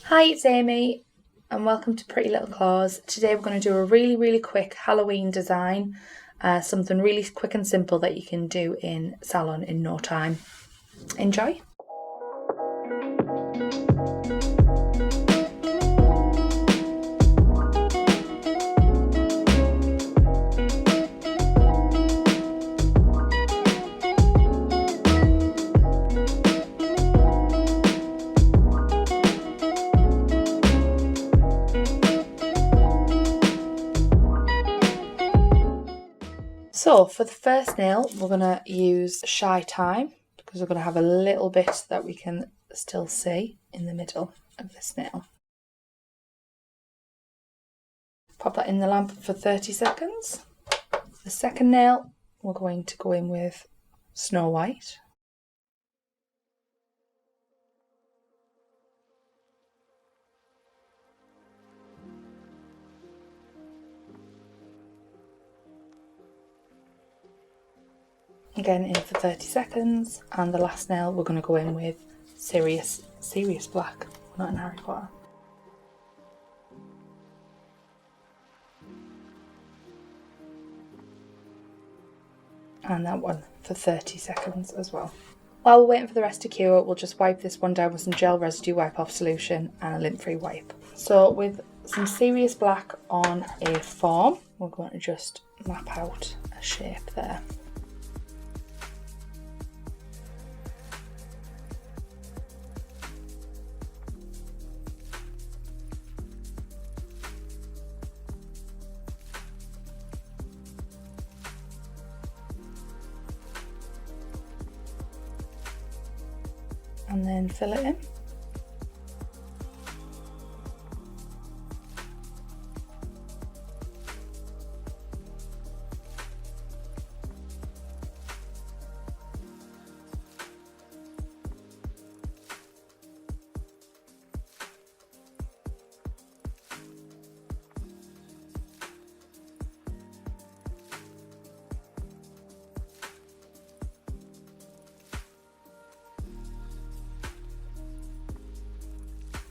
Hi, it's Amy and welcome to Pretty Little Claws. Today we're going to do a really quick Halloween design, something really quick and simple that you can do in Salon in no time. Enjoy! So for the first nail, we're going to use Shy Time because we're going to have a little bit that we can still see in the middle of this nail. Pop that in the lamp for 30 seconds. The second nail, we're going to go in with Snow White. Again in for 30 seconds, and the last nail we're going to go in with Serious Black, not in Harry Potter. And that one for 30 seconds as well. While we're waiting for the rest to cure, we'll just wipe this one down with some gel residue wipe off solution and a lint-free wipe. So with some Serious Black on a form, we're going to just map out a shape there. And then fill it in.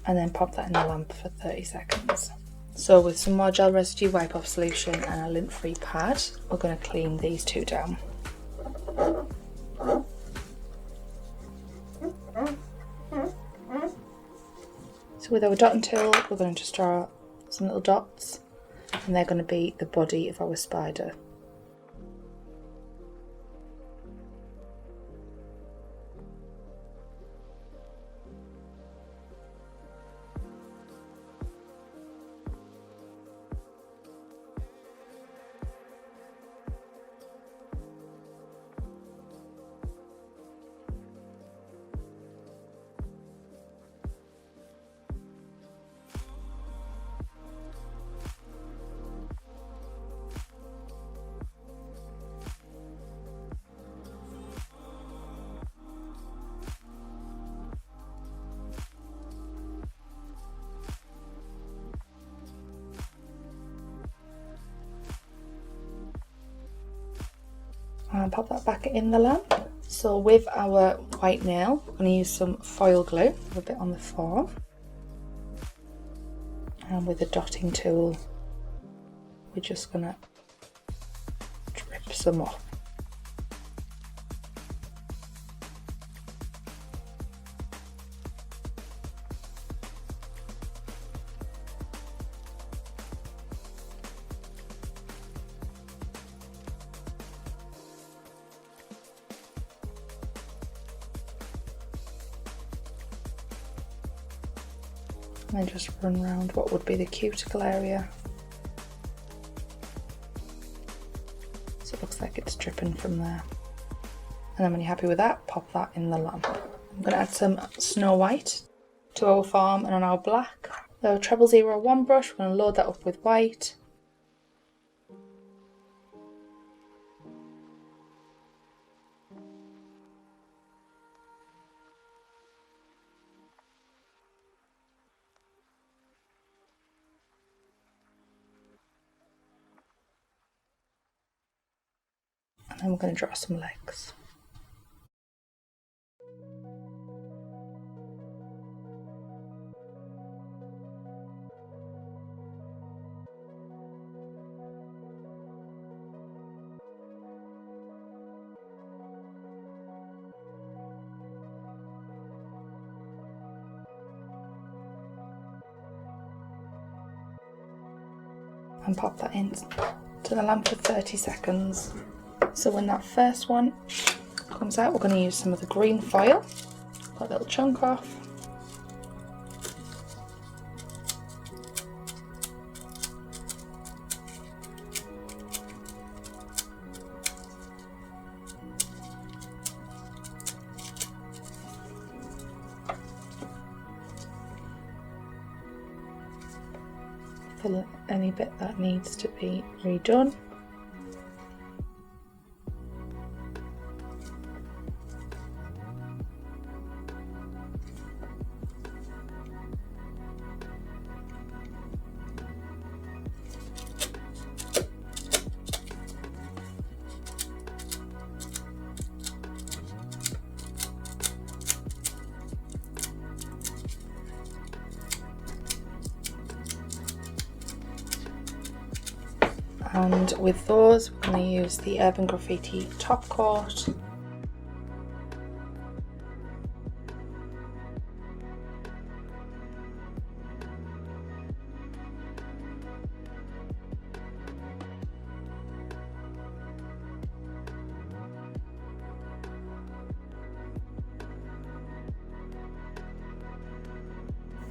And then pop that in the lamp for 30 seconds. So with some more gel residue wipe off solution and a lint free pad, we're going to clean these two down. So with our dotting tool, we're going to just draw some little dots, and they're going to be the body of our spider. And pop that back in the lamp. So with our white nail, we're going to use some foil glue, a bit on the form, and with a dotting tool we're just going to drip some off. And then just run around what would be the cuticle area. So it looks like it's dripping from there. And then when you're happy with that, pop that in the lamp. I'm going to add some Snow White to our form and on our black. The 0001 brush, we're going to load that up with white. And then we're going to draw some legs. and pop that in to the lamp for 30 seconds. So when that first one comes out, we're going to use some of the green foil, cut a little chunk off. Fill any bit that needs to be redone. And with those, we're going to use the Urban Graffiti top coat.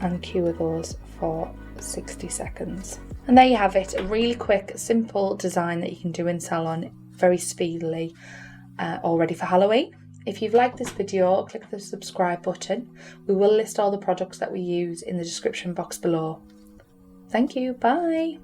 And cure those for 60 seconds. And there you have it, a really quick, simple design that you can do in Salon very speedily, all ready for Halloween. If you've liked this video, click the subscribe button. We will list all the products that we use in the description box below. Thank you, bye.